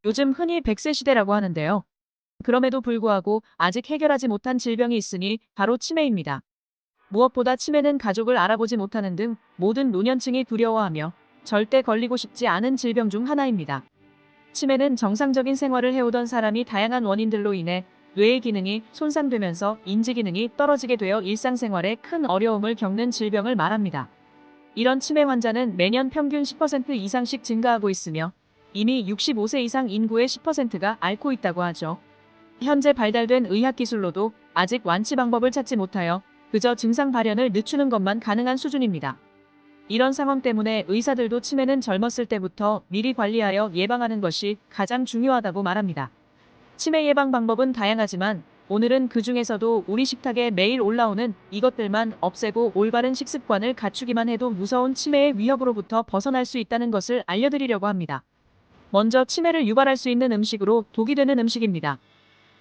요즘 흔히 100세 시대라고 하는데요. 그럼에도 불구하고 아직 해결하지 못한 질병이 있으니 바로 치매입니다. 무엇보다 치매는 가족을 알아보지 못하는 등 모든 노년층이 두려워하며 절대 걸리고 싶지 않은 질병 중 하나입니다. 치매는 정상적인 생활을 해오던 사람이 다양한 원인들로 인해 뇌의 기능이 손상되면서 인지 기능이 떨어지게 되어 일상생활에 큰 어려움을 겪는 질병을 말합니다. 이런 치매 환자는 매년 평균 10% 이상씩 증가하고 있으며 이미 65세 이상 인구의 10%가 앓고 있다고 하죠. 현재 발달된 의학기술로도 아직 완치 방법을 찾지 못하여 그저 증상 발현을 늦추는 것만 가능한 수준입니다. 이런 상황 때문에 의사들도 치매는 젊었을 때부터 미리 관리하여 예방하는 것이 가장 중요하다고 말합니다. 치매 예방 방법은 다양하지만 오늘은 그 중에서도 우리 식탁에 매일 올라오는 이것들만 없애고 올바른 식습관을 갖추기만 해도 무서운 치매의 위협으로부터 벗어날 수 있다는 것을 알려드리려고 합니다. 먼저 치매를 유발할 수 있는 음식으로 독이 되는 음식입니다.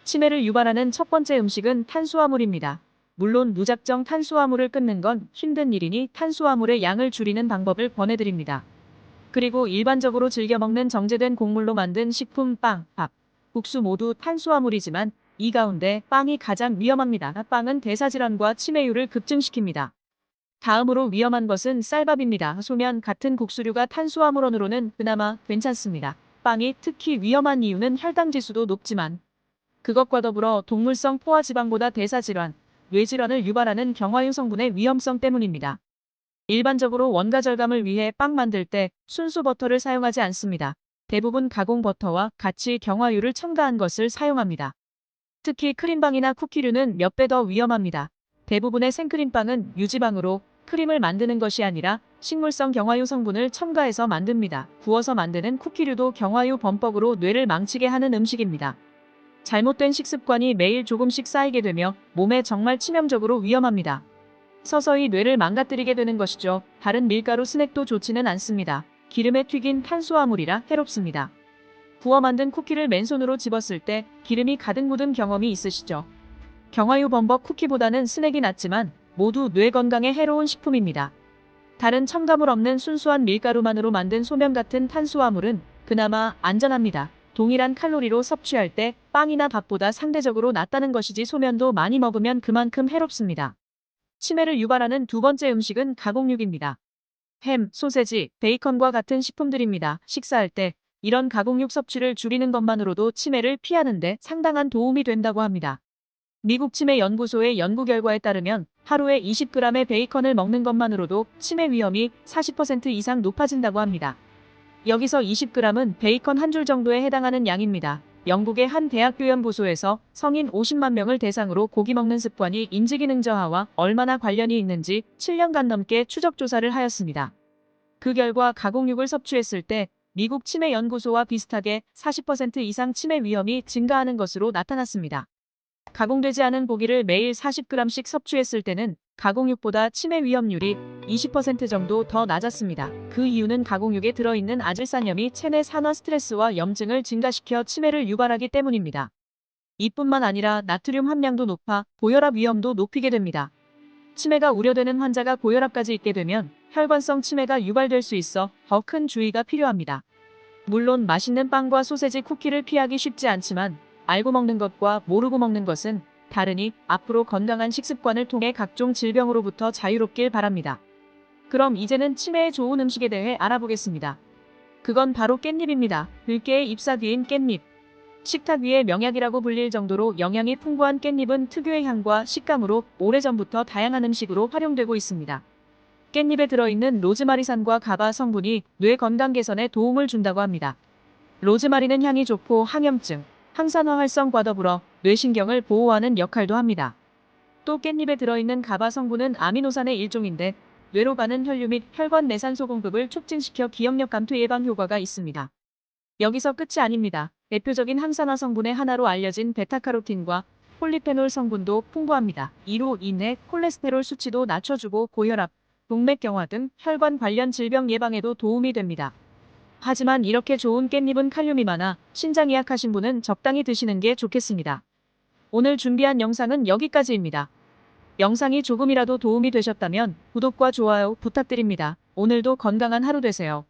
치매를 유발하는 첫 번째 음식은 탄수화물입니다. 물론 무작정 탄수화물을 끊는 건 힘든 일이니 탄수화물의 양을 줄이는 방법을 권해드립니다. 그리고 일반적으로 즐겨 먹는 정제된 곡물로 만든 식품, 빵, 밥, 국수 모두 탄수화물이지만 이 가운데 빵이 가장 위험합니다. 빵은 대사질환과 치매율을 급증시킵니다. 다음으로 위험한 것은 쌀밥입니다. 소면 같은 국수류가 탄수화물원으로는 그나마 괜찮습니다. 빵이 특히 위험한 이유는 혈당 지수도 높지만 그것과 더불어 동물성 포화지방보다 대사질환, 뇌질환을 유발하는 경화유 성분의 위험성 때문입니다. 일반적으로 원가 절감을 위해 빵 만들 때 순수 버터를 사용하지 않습니다. 대부분 가공 버터와 같이 경화유를 첨가한 것을 사용합니다. 특히 크림빵이나 쿠키류는 몇 배 더 위험합니다. 대부분의 생크림빵은 유지방으로 크림을 만드는 것이 아니라 식물성 경화유 성분을 첨가해서 만듭니다. 구워서 만드는 쿠키류도 경화유 범벅으로 뇌를 망치게 하는 음식입니다. 잘못된 식습관이 매일 조금씩 쌓이게 되며 몸에 정말 치명적으로 위험합니다. 서서히 뇌를 망가뜨리게 되는 것이죠. 다른 밀가루 스낵도 좋지는 않습니다. 기름에 튀긴 탄수화물이라 해롭습니다. 구워 만든 쿠키를 맨손으로 집었을 때 기름이 가득 묻은 경험이 있으시죠? 경화유 범벅 쿠키보다는 스낵이 낫지만 모두 뇌 건강에 해로운 식품입니다. 다른 첨가물 없는 순수한 밀가루만으로 만든 소면 같은 탄수화물은 그나마 안전합니다. 동일한 칼로리로 섭취할 때 빵이나 밥보다 상대적으로 낫다는 것이지 소면도 많이 먹으면 그만큼 해롭습니다. 치매를 유발하는 두 번째 음식은 가공육입니다. 햄, 소세지, 베이컨과 같은 식품들입니다. 식사할 때 이런 가공육 섭취를 줄이는 것만으로도 치매를 피하는 데 상당한 도움이 된다고 합니다. 미국 치매 연구소의 연구 결과에 따르면 하루에 20g의 베이컨을 먹는 것만으로도 치매 위험이 40% 이상 높아진다고 합니다. 여기서 20g은 베이컨 한 줄 정도에 해당하는 양입니다. 영국의 한 대학교 연구소에서 성인 50만 명을 대상으로 고기 먹는 습관이 인지기능 저하와 얼마나 관련이 있는지 7년간 넘게 추적 조사를 하였습니다. 그 결과 가공육을 섭취했을 때 미국 치매 연구소와 비슷하게 40% 이상 치매 위험이 증가하는 것으로 나타났습니다. 가공되지 않은 고기를 매일 40g씩 섭취했을 때는 가공육보다 치매 위험률이 20% 정도 더 낮았습니다. 그 이유는 가공육에 들어있는 아질산염이 체내 산화 스트레스와 염증을 증가시켜 치매를 유발하기 때문입니다. 이뿐만 아니라 나트륨 함량도 높아 고혈압 위험도 높이게 됩니다. 치매가 우려되는 환자가 고혈압까지 있게 되면 혈관성 치매가 유발될 수 있어 더 큰 주의가 필요합니다. 물론 맛있는 빵과 소세지, 쿠키를 피하기 쉽지 않지만 알고 먹는 것과 모르고 먹는 것은 다르니 앞으로 건강한 식습관을 통해 각종 질병으로부터 자유롭길 바랍니다. 그럼 이제는 치매에 좋은 음식에 대해 알아보겠습니다. 그건 바로 깻잎입니다. 들깨의 잎사 뒤인 깻잎. 식탁 위의 명약이라고 불릴 정도로 영양이 풍부한 깻잎은 특유의 향과 식감으로 오래전부터 다양한 음식으로 활용되고 있습니다. 깻잎에 들어있는 로즈마리산과 가바 성분이 뇌 건강 개선에 도움을 준다고 합니다. 로즈마리는 향이 좋고 항염증, 항산화 활성과 더불어 뇌신경을 보호하는 역할도 합니다. 또 깻잎에 들어있는 가바 성분은 아미노산의 일종인데 뇌로 가는 혈류 및 혈관 내산소 공급을 촉진시켜 기억력 감퇴 예방 효과가 있습니다. 여기서 끝이 아닙니다. 대표적인 항산화 성분의 하나로 알려진 베타카로틴과 폴리페놀 성분도 풍부합니다. 이로 인해 콜레스테롤 수치도 낮춰주고 고혈압, 동맥경화 등 혈관 관련 질병 예방에도 도움이 됩니다. 하지만 이렇게 좋은 깻잎은 칼륨이 많아 신장이 약하신 분은 적당히 드시는 게 좋겠습니다. 오늘 준비한 영상은 여기까지입니다. 영상이 조금이라도 도움이 되셨다면 구독과 좋아요 부탁드립니다. 오늘도 건강한 하루 되세요.